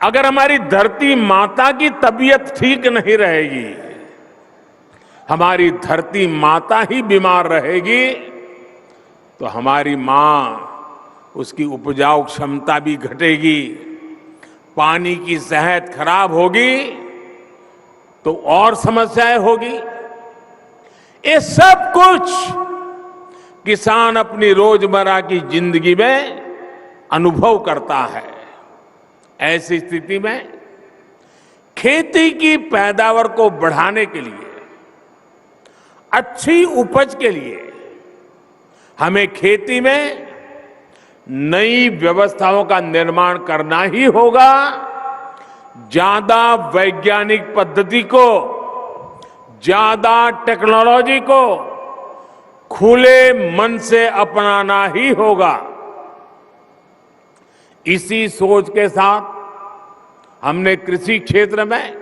अगर हमारी धरती माता की तबीयत ठीक नहीं रहेगी, हमारी धरती माता ही बीमार रहेगी, तो हमारी मां, उसकी उपजाऊ क्षमता भी घटेगी, पानी की सेहत खराब होगी, तो और समस्याएं होगी। ये सब कुछ किसान अपनी रोजमर्रा की जिंदगी में अनुभव करता है। ऐसी स्थिति में खेती की पैदावार को बढ़ाने के लिए, अच्छी उपज के लिए हमें खेती में नई व्यवस्थाओं का निर्माण करना ही होगा। ज्यादा वैज्ञानिक पद्धति को, ज्यादा टेक्नोलॉजी को खुले मन से अपनाना ही होगा। इसी सोच के साथ हमने कृषि क्षेत्र में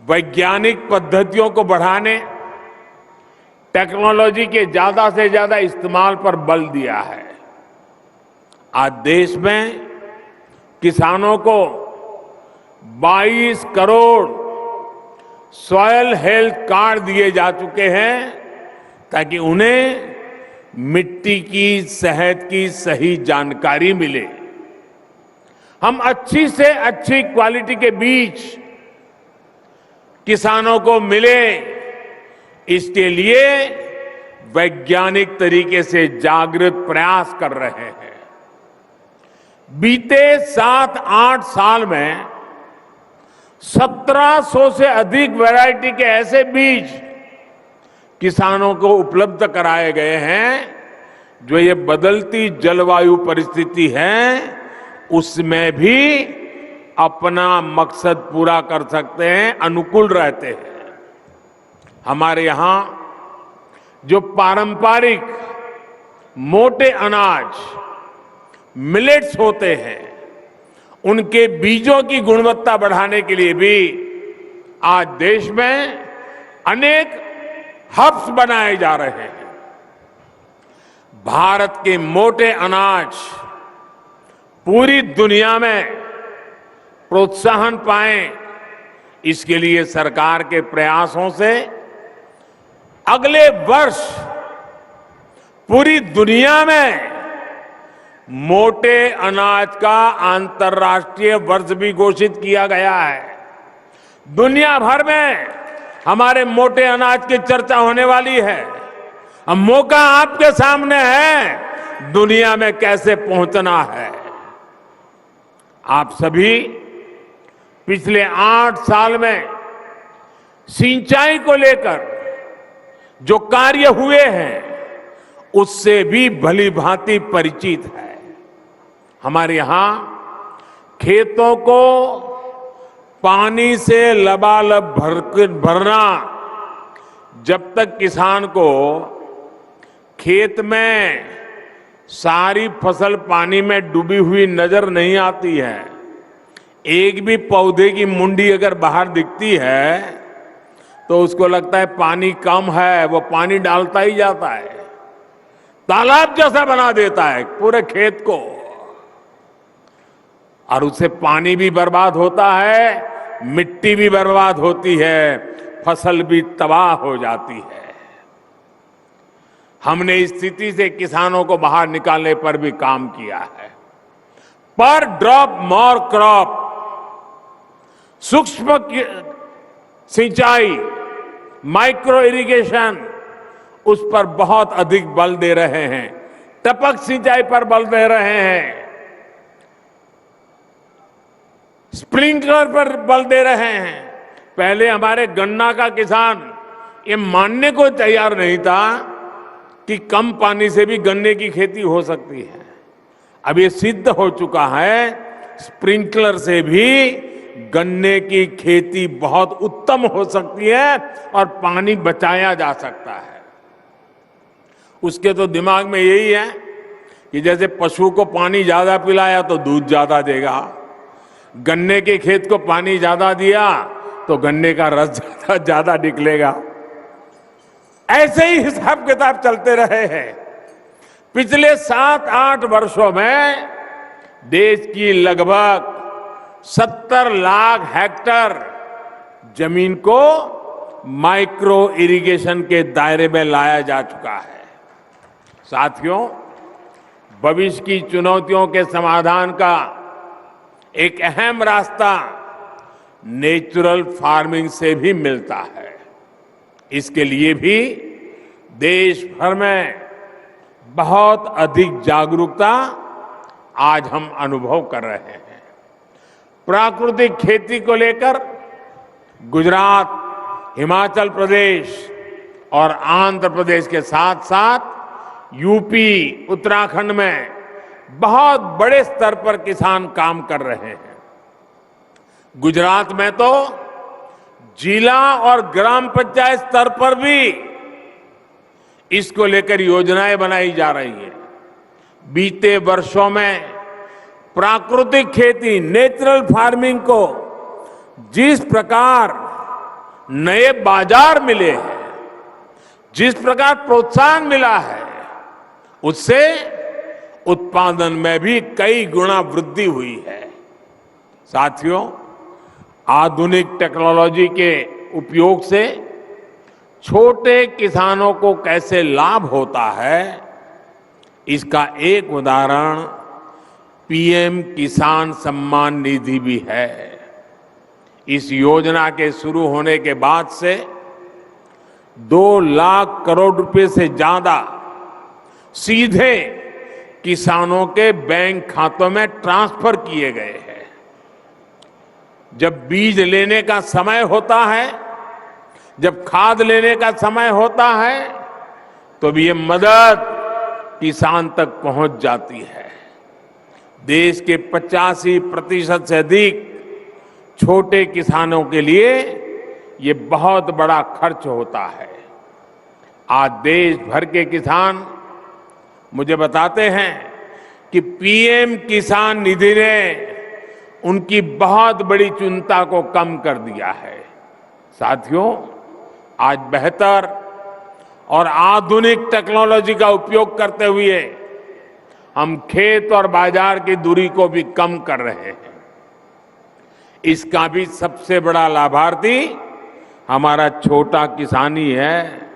वैज्ञानिक पद्धतियों को बढ़ाने, टेक्नोलॉजी के ज्यादा से ज्यादा इस्तेमाल पर बल दिया है। आज देश में किसानों को 22 करोड़ सॉयल हेल्थ कार्ड दिए जा चुके हैं, ताकि उन्हें मिट्टी की सेहत की सही जानकारी मिले। हम अच्छी से अच्छी क्वालिटी के बीज किसानों को मिले, इसके लिए वैज्ञानिक तरीके से जागृत प्रयास कर रहे हैं। बीते 7-8 साल में 1700 से अधिक वैरायटी के ऐसे बीज किसानों को उपलब्ध कराए गए हैं, जो ये बदलती जलवायु परिस्थिति है उसमें भी अपना मकसद पूरा कर सकते हैं, अनुकूल रहते हैं। हमारे यहां जो पारंपरिक मोटे अनाज मिलेट्स होते हैं, उनके बीजों की गुणवत्ता बढ़ाने के लिए भी आज देश में अनेक हब्स बनाए जा रहे हैं। भारत के मोटे अनाज पूरी दुनिया में प्रोत्साहन पाए, इसके लिए सरकार के प्रयासों से अगले वर्ष पूरी दुनिया में मोटे अनाज का अंतर्राष्ट्रीय वर्ष भी घोषित किया गया है। दुनिया भर में हमारे मोटे अनाज की चर्चा होने वाली है। अब मौका आपके सामने है, दुनिया में कैसे पहुंचना है। आप सभी पिछले 8 साल में सिंचाई को लेकर जो कार्य हुए हैं, उससे भी भली भांति परिचित है। हमारे यहां खेतों को पानी से लबालब भरना, जब तक किसान को खेत में सारी फसल पानी में डूबी हुई नजर नहीं आती है, एक भी पौधे की मुंडी अगर बाहर दिखती है तो उसको लगता है पानी कम है, वो पानी डालता ही जाता है, तालाब जैसा बना देता है पूरे खेत को, और उससे पानी भी बर्बाद होता है, मिट्टी भी बर्बाद होती है, फसल भी तबाह हो जाती है। हमने इस स्थिति से किसानों को बाहर निकालने पर भी काम किया है। पर ड्रॉप मोर क्रॉप, सूक्ष्म सिंचाई, माइक्रो इरिगेशन, उस पर बहुत अधिक बल दे रहे हैं। टपक सिंचाई पर बल दे रहे हैं, स्प्रिंकलर पर बल दे रहे हैं। पहले हमारे गन्ना का किसान ये मानने को तैयार नहीं था कि कम पानी से भी गन्ने की खेती हो सकती है। अब ये सिद्ध हो चुका है, स्प्रिंकलर से भी गन्ने की खेती बहुत उत्तम हो सकती है और पानी बचाया जा सकता है। उसके तो दिमाग में यही है कि जैसे पशु को पानी ज्यादा पिलाया तो दूध ज्यादा देगा, गन्ने के खेत को पानी ज्यादा दिया तो गन्ने का रस ज्यादा निकलेगा। ऐसे ही हिसाब किताब चलते रहे हैं। पिछले 7-8 वर्षों में देश की लगभग 70 लाख हेक्टेयर जमीन को माइक्रो इरिगेशन के दायरे में लाया जा चुका है। साथियों, भविष्य की चुनौतियों के समाधान का एक अहम रास्ता नेचुरल फार्मिंग से भी मिलता है। इसके लिए भी देश भर में बहुत अधिक जागरूकता आज हम अनुभव कर रहे हैं। प्राकृतिक खेती को लेकर गुजरात, हिमाचल प्रदेश और आंध्र प्रदेश के साथ साथ यूपी, उत्तराखंड में बहुत बड़े स्तर पर किसान काम कर रहे हैं। गुजरात में तो जिला और ग्राम पंचायत स्तर पर भी इसको लेकर योजनाएं बनाई जा रही है। बीते वर्षों में प्राकृतिक खेती, नेचुरल फार्मिंग को जिस प्रकार नए बाजार मिले हैं, जिस प्रकार प्रोत्साहन मिला है, उससे उत्पादन में भी कई गुना वृद्धि हुई है। साथियों, आधुनिक टेक्नोलॉजी के उपयोग से छोटे किसानों को कैसे लाभ होता है, इसका एक उदाहरण पीएम किसान सम्मान निधि भी है। इस योजना के शुरू होने के बाद से 2 लाख करोड़ रुपए से ज्यादा सीधे किसानों के बैंक खातों में ट्रांसफर किए गए हैं। जब बीज लेने का समय होता है, जब खाद लेने का समय होता है, तो भी ये मदद किसान तक पहुंच जाती है। देश के 85% से अधिक छोटे किसानों के लिए ये बहुत बड़ा खर्च होता है। आज देश भर के किसान मुझे बताते हैं कि पीएम किसान निधि ने उनकी बहुत बड़ी चिंता को कम कर दिया है। साथियों, आज बेहतर और आधुनिक टेक्नोलॉजी का उपयोग करते हुए हम खेत और बाजार की दूरी को भी कम कर रहे हैं। इसका भी सबसे बड़ा लाभार्थी हमारा छोटा किसान ही है,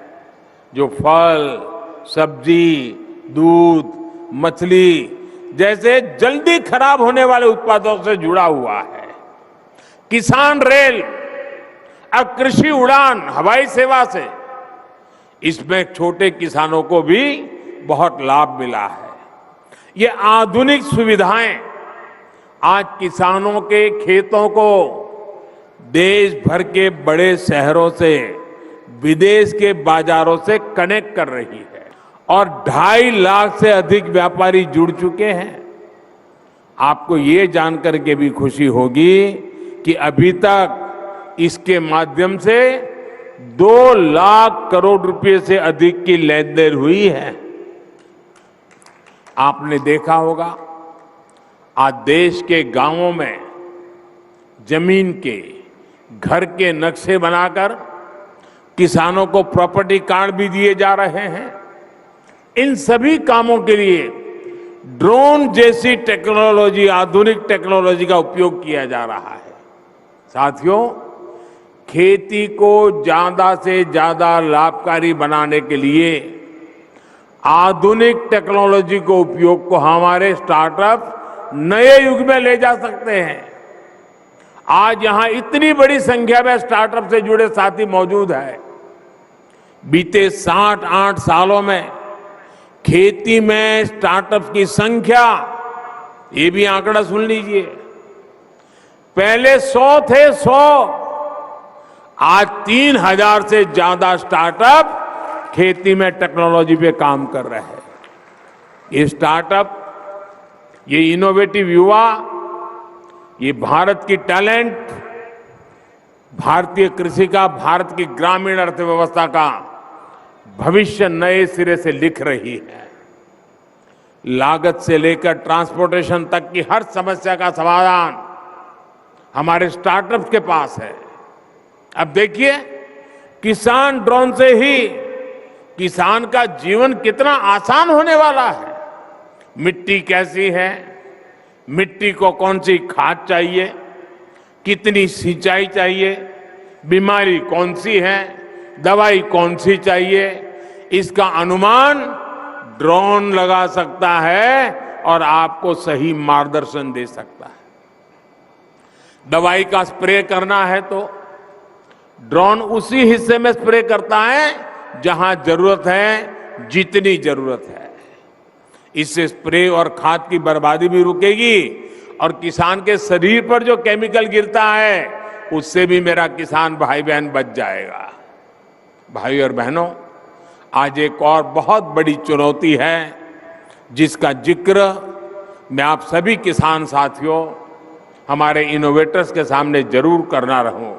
जो फल, सब्जी, दूध, मछली जैसे जल्दी खराब होने वाले उत्पादों से जुड़ा हुआ है। किसान रेल और कृषि उड़ान हवाई सेवा से इसमें छोटे किसानों को भी बहुत लाभ मिला है। ये आधुनिक सुविधाएं आज किसानों के खेतों को देश भर के बड़े शहरों से, विदेश के बाजारों से कनेक्ट कर रही है और 2.5 लाख से अधिक व्यापारी जुड़ चुके हैं। आपको ये जानकर के भी खुशी होगी कि अभी तक इसके माध्यम से 2 लाख करोड़ रुपए से अधिक की लेन देन हुई है। आपने देखा होगा, आज देश के गांवों में जमीन के, घर के नक्शे बनाकर किसानों को प्रॉपर्टी कार्ड भी दिए जा रहे हैं। इन सभी कामों के लिए ड्रोन जैसी टेक्नोलॉजी, आधुनिक टेक्नोलॉजी का उपयोग किया जा रहा है। साथियों, खेती को ज्यादा से ज्यादा लाभकारी बनाने के लिए आधुनिक टेक्नोलॉजी को उपयोग को हमारे स्टार्टअप नए युग में ले जा सकते हैं। आज यहां इतनी बड़ी संख्या में स्टार्टअप से जुड़े साथी मौजूद हैं। बीते 7-8 सालों में खेती में स्टार्टअप की संख्या, ये भी आंकड़ा सुन लीजिए, पहले 100 थे, 100, आज 3000 से ज्यादा स्टार्टअप खेती में टेक्नोलॉजी पे काम कर रहे हैं। ये स्टार्टअप, ये इनोवेटिव युवा, ये भारत की टैलेंट, भारतीय कृषि का, भारत की ग्रामीण अर्थव्यवस्था का भविष्य नए सिरे से लिख रही है। लागत से लेकर ट्रांसपोर्टेशन तक की हर समस्या का समाधान हमारे स्टार्टअप्स के पास है। अब देखिए, किसान ड्रोन से ही किसान का जीवन कितना आसान होने वाला है। मिट्टी कैसी है, मिट्टी को कौन सी खाद चाहिए, कितनी सिंचाई चाहिए, बीमारी कौन सी है, दवाई कौन सी चाहिए, इसका अनुमान ड्रोन लगा सकता है और आपको सही मार्गदर्शन दे सकता है। दवाई का स्प्रे करना है तो ड्रोन उसी हिस्से में स्प्रे करता है जहां जरूरत है, जितनी जरूरत है। इससे स्प्रे और खाद की बर्बादी भी रुकेगी और किसान के शरीर पर जो केमिकल गिरता है उससे भी मेरा किसान भाई बहन बच जाएगा। भाई और बहनों, आज एक और बहुत बड़ी चुनौती है जिसका जिक्र मैं आप सभी किसान साथियों, हमारे इनोवेटर्स के सामने जरूर करना रहूं।